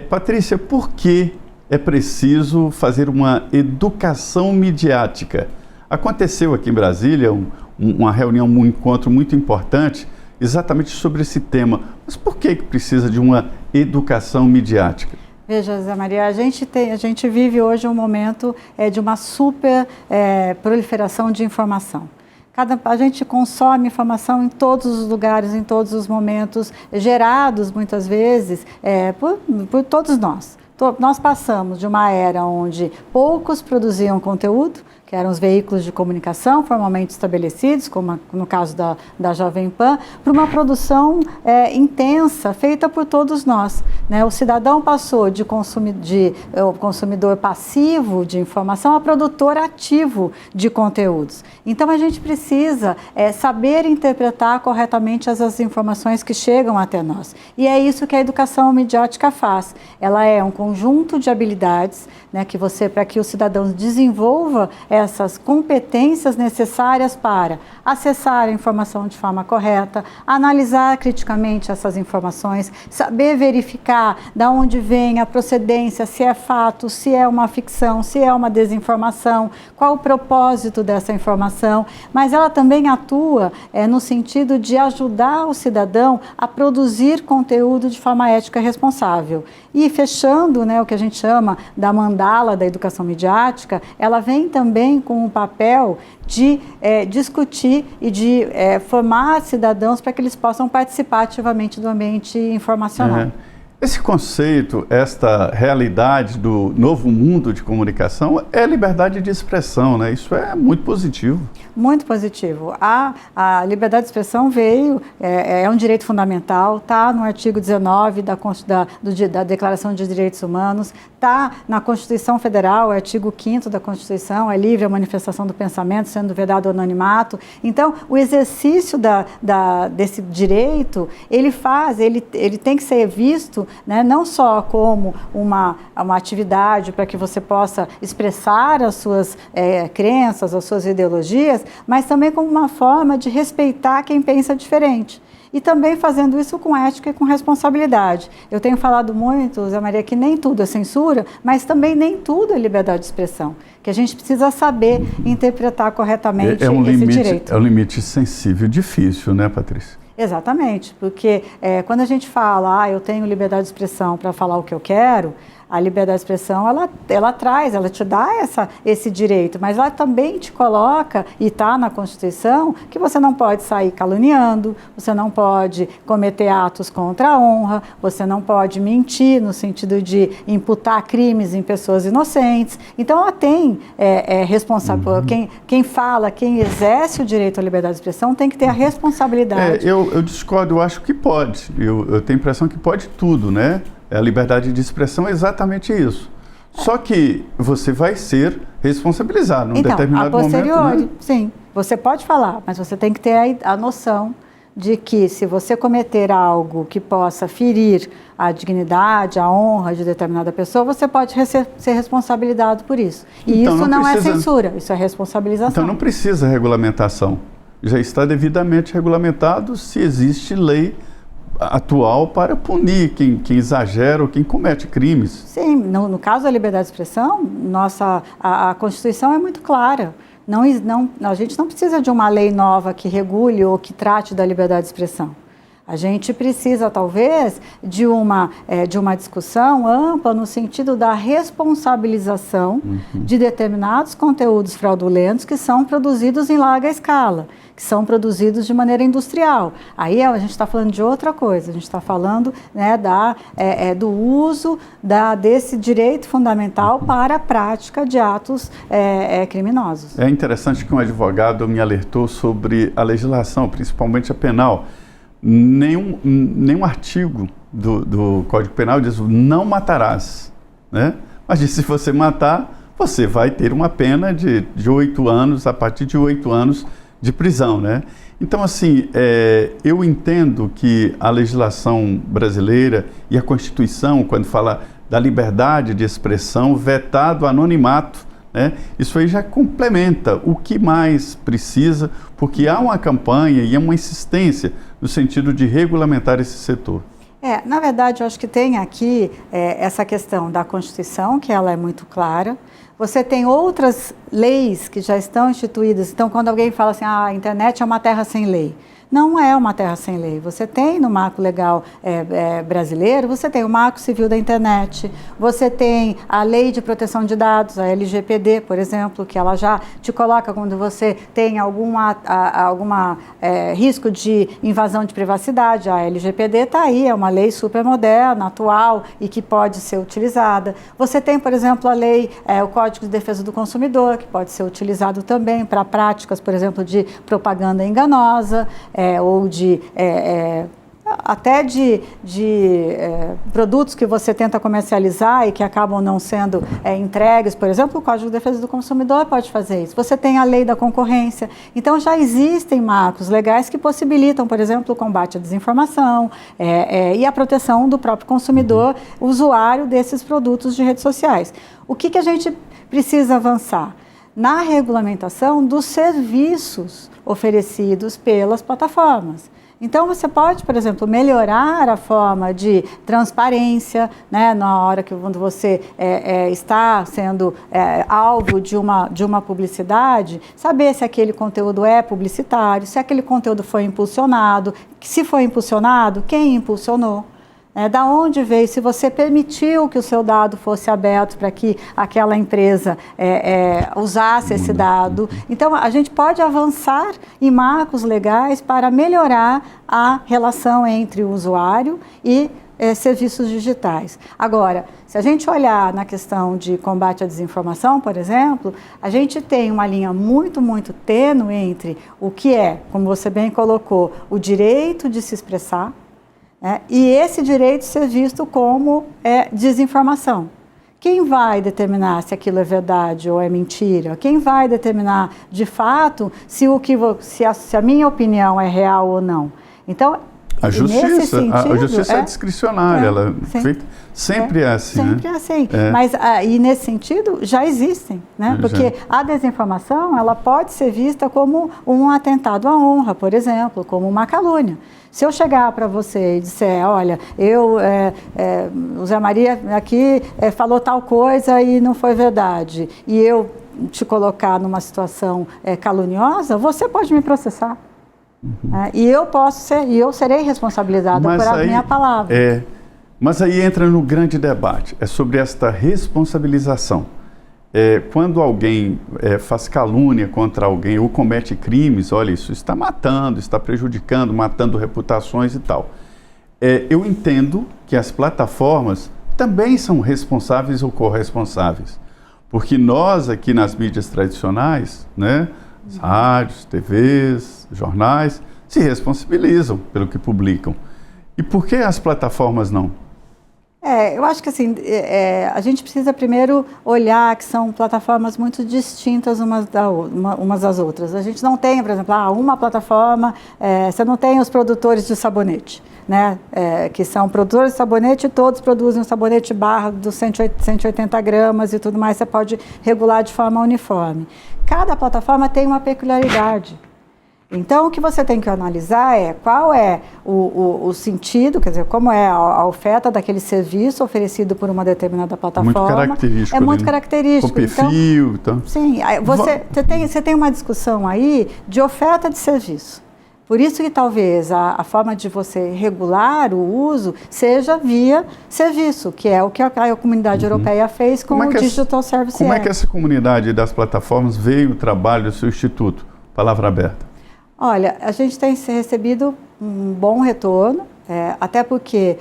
Patrícia, por que é preciso fazer uma educação midiática? Aconteceu aqui em Brasília uma reunião, um encontro muito importante exatamente sobre esse tema. Mas por que precisa de uma educação midiática? Veja, Zé Maria, a gente vive hoje um momento de uma super proliferação de informação. A gente consome informação em todos os lugares, em todos os momentos, gerados muitas vezes por todos nós. Nós passamos de uma era onde poucos produziam conteúdo, que eram os veículos de comunicação formalmente estabelecidos, como no caso da Jovem Pan, para uma produção intensa, feita por todos nós, né? O cidadão passou de consumidor passivo de informação a produtor ativo de conteúdos. Então, a gente precisa saber interpretar corretamente as informações que chegam até nós. E é isso que a educação midiática faz. Ela é um conjunto de habilidades, né, para que o cidadão desenvolva essas competências necessárias para acessar a informação de forma correta, analisar criticamente essas informações, saber verificar de onde vem a procedência, se é fato, se é uma ficção, se é uma desinformação, qual o propósito dessa informação, mas ela também atua no sentido de ajudar o cidadão a produzir conteúdo de forma ética e responsável. E fechando, né, o que a gente chama da mandala da educação midiática, ela vem também com o papel de discutir e de formar cidadãos para que eles possam participar ativamente do ambiente informacional. Esse conceito, esta realidade do novo mundo de comunicação é liberdade de expressão, né? Isso é muito positivo. Muito positivo. A liberdade de expressão é um direito fundamental, está no artigo 19 da Declaração de Direitos Humanos, está na Constituição Federal, artigo 5º da Constituição, é livre a manifestação do pensamento, sendo vedado o anonimato. Então, o exercício desse direito, ele tem que ser visto, né, não só como uma atividade para que você possa expressar as suas crenças, as suas ideologias, mas também como uma forma de respeitar quem pensa diferente. E também fazendo isso com ética e com responsabilidade. Eu tenho falado muito, Zé Maria, que nem tudo é censura, mas também nem tudo é liberdade de expressão. Que a gente precisa saber interpretar corretamente esse direito. É um limite sensível, difícil, né, Patrícia? Exatamente, porque quando a gente fala, eu tenho liberdade de expressão para falar o que eu quero, a liberdade de expressão, ela te dá esse direito, mas ela também te coloca, e está na Constituição, que você não pode sair caluniando, você não pode cometer atos contra a honra, você não pode mentir no sentido de imputar crimes em pessoas inocentes. Então, ela tem quem fala, quem exerce o direito à liberdade de expressão tem que ter a responsabilidade. Eu discordo, eu acho que pode. Eu tenho a impressão que pode tudo, né? A liberdade de expressão é exatamente isso. Só que você vai ser responsabilizado num determinado momento. Então, a posteriori, né? Sim, você pode falar, mas você tem que ter a noção de que se você cometer algo que possa ferir a dignidade, a honra de determinada pessoa, você pode ser responsabilizado por isso. E então, isso não é censura, isso é responsabilização. Então não precisa regulamentação. Já está devidamente regulamentado se existe lei atual para punir quem exagera ou quem comete crimes. Sim, no caso da liberdade de expressão, a Constituição é muito clara. A gente não precisa de uma lei nova que regule ou que trate da liberdade de expressão. A gente precisa, talvez, de uma discussão ampla no sentido da responsabilização de determinados conteúdos fraudulentos que são produzidos em larga escala, que são produzidos de maneira industrial. Aí a gente está falando de outra coisa, a gente está falando, né, do uso desse direito fundamental para a prática de atos criminosos. É interessante que um advogado me alertou sobre a legislação, principalmente a penal. Nenhum artigo do Código Penal diz não matarás, né? Mas diz, se você matar, você vai ter uma pena de 8 anos, a partir de 8 anos de prisão, né? Então, assim, eu entendo que a legislação brasileira e a Constituição, quando fala da liberdade de expressão, vetado anonimato, né? Isso aí já complementa o que mais precisa, porque há uma campanha e há uma insistência no sentido de regulamentar esse setor. Na verdade, eu acho que tem aqui essa questão da Constituição, que ela é muito clara. Você tem outras leis que já estão instituídas. Então, quando alguém fala assim, a internet é uma terra sem lei. Não é uma terra sem lei. Você tem no marco legal brasileiro, você tem o Marco Civil da Internet, você tem a Lei de Proteção de Dados, a LGPD, por exemplo, que ela já te coloca quando você tem alguma risco de invasão de privacidade. A LGPD está aí, é uma lei super moderna, atual e que pode ser utilizada. Você tem, por exemplo, a lei, o Código de Defesa do Consumidor, que pode ser utilizado também para práticas, por exemplo, de propaganda enganosa, ou até de produtos que você tenta comercializar e que acabam não sendo entregues. Por exemplo, o Código de Defesa do Consumidor pode fazer isso. Você tem a lei da concorrência. Então, já existem marcos legais que possibilitam, por exemplo, o combate à desinformação e a proteção do próprio consumidor, usuário desses produtos de redes sociais. O que a gente precisa avançar? Na regulamentação dos serviços oferecidos pelas plataformas. Então, você pode, por exemplo, melhorar a forma de transparência, né, na hora que quando você está sendo alvo de uma publicidade, saber se aquele conteúdo é publicitário, se aquele conteúdo foi impulsionado, se foi impulsionado, quem impulsionou. Da onde veio, se você permitiu que o seu dado fosse aberto para que aquela empresa usasse esse dado. Então, a gente pode avançar em marcos legais para melhorar a relação entre o usuário e serviços digitais. Agora, se a gente olhar na questão de combate à desinformação, por exemplo, a gente tem uma linha muito, muito tênue entre o que é, como você bem colocou, o direito de se expressar, e esse direito ser visto como desinformação. Quem vai determinar se aquilo é verdade ou é mentira? Quem vai determinar, de fato, se a minha opinião é real ou não? Então, a justiça é discricionária, ela sempre é assim. Sempre é assim. Mas e nesse sentido já existem, né? Porque a desinformação ela pode ser vista como um atentado à honra, por exemplo, como uma calúnia. Se eu chegar para você e disser, olha, o Zé Maria aqui falou tal coisa e não foi verdade, e eu te colocar numa situação caluniosa, você pode me processar. E eu serei responsabilizada por minha palavra. Mas aí entra no grande debate, sobre esta responsabilização. Quando alguém faz calúnia contra alguém ou comete crimes, olha, isso está matando, está prejudicando, matando reputações e tal. Eu entendo que as plataformas também são responsáveis ou corresponsáveis, porque nós aqui nas mídias tradicionais, né, rádios, TVs, jornais, se responsabilizam pelo que publicam. E por que as plataformas não? Eu acho que assim, a gente precisa primeiro olhar que são plataformas muito distintas umas das outras. A gente não tem, por exemplo, uma plataforma, você não tem os produtores de sabonete, né? Que são produtores de sabonete e todos produzem um sabonete barra dos 180 gramas e tudo mais, você pode regular de forma uniforme. Cada plataforma tem uma peculiaridade. Então, o que você tem que analisar qual é o sentido, quer dizer, como é a oferta daquele serviço oferecido por uma determinada plataforma. Muito característico. É muito característico. Com perfil, então. Sim, você tem uma discussão aí de oferta de serviço. Por isso que talvez a forma de você regular o uso seja via serviço, que é o que a comunidade europeia fez com o Digital Service Act. Como é que essa comunidade das plataformas veio o trabalho do seu instituto? Palavra aberta. Olha, a gente tem recebido um bom retorno, até porque,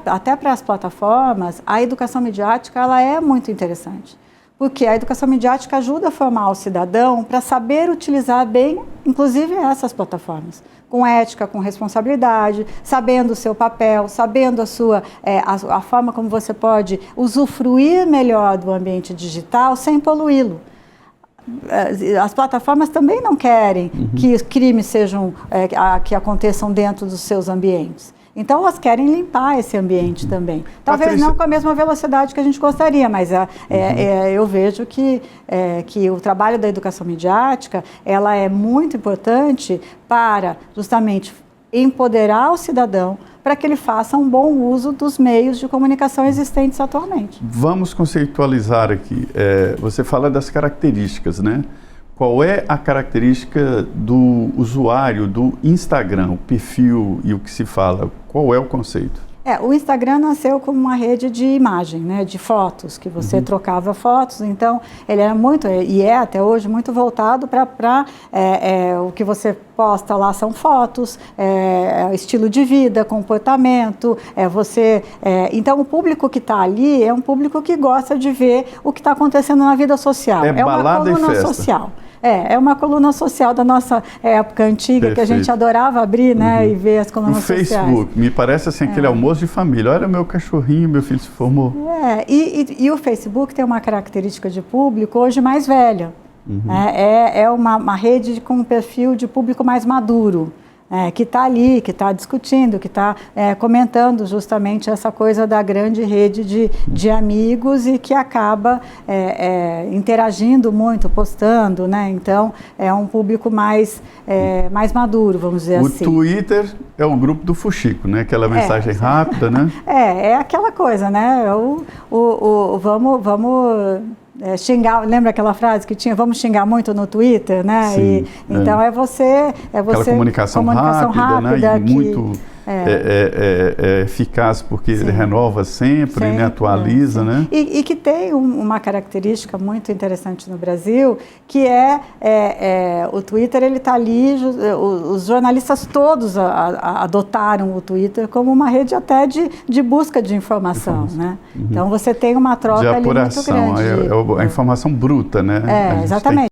até para as plataformas, a educação midiática ela é muito interessante. Porque a educação midiática ajuda a formar o cidadão para saber utilizar bem, inclusive essas plataformas, com ética, com responsabilidade, sabendo o seu papel, sabendo a forma como você pode usufruir melhor do ambiente digital sem poluí-lo. As plataformas também não querem que os crimes que aconteçam dentro dos seus ambientes. Então, elas querem limpar esse ambiente também. Talvez Patrícia, não com a mesma velocidade que a gente gostaria, mas eu vejo que o trabalho da educação midiática ela é muito importante para justamente empoderar o cidadão para que ele faça um bom uso dos meios de comunicação existentes atualmente. Vamos conceitualizar aqui. Você fala das características, né? Qual é a característica do usuário do Instagram, o perfil e o que se fala? Qual é o conceito? O Instagram nasceu como uma rede de imagem, né, de fotos, que você trocava fotos, então ele era muito, e é até hoje, muito voltado para o que você posta lá são fotos, estilo de vida, comportamento, então o público que está ali é um público que gosta de ver o que está acontecendo na vida social. É balada uma coluna e festa. Social. É uma coluna social da nossa época antiga, Perfeito. que a gente adorava abrir, né, e ver as colunas sociais. O Facebook, me parece assim, aquele almoço de família. Olha, meu cachorrinho, meu filho se formou. E o Facebook tem uma característica de público hoje mais velha. É uma rede com um perfil de público mais maduro. Que está ali, que está discutindo, que está comentando justamente essa coisa da grande rede de amigos e que acaba interagindo muito, postando, né? Então, é um público mais maduro, vamos dizer assim. O Twitter é o grupo do fuxico, né? Aquela mensagem rápida, né? É aquela coisa, né? Vamos xingar, lembra aquela frase que tinha, vamos xingar muito no Twitter, né? Sim, então é você aquela comunicação rápida, né? E muito eficaz, porque ele renova sempre, né? Atualiza, né? E que tem uma característica muito interessante no Brasil, que o Twitter, ele está ali, os jornalistas todos adotaram o Twitter como uma rede até de busca de informação, né? Então você tem uma troca ali muito grande. A informação bruta, né? Exatamente.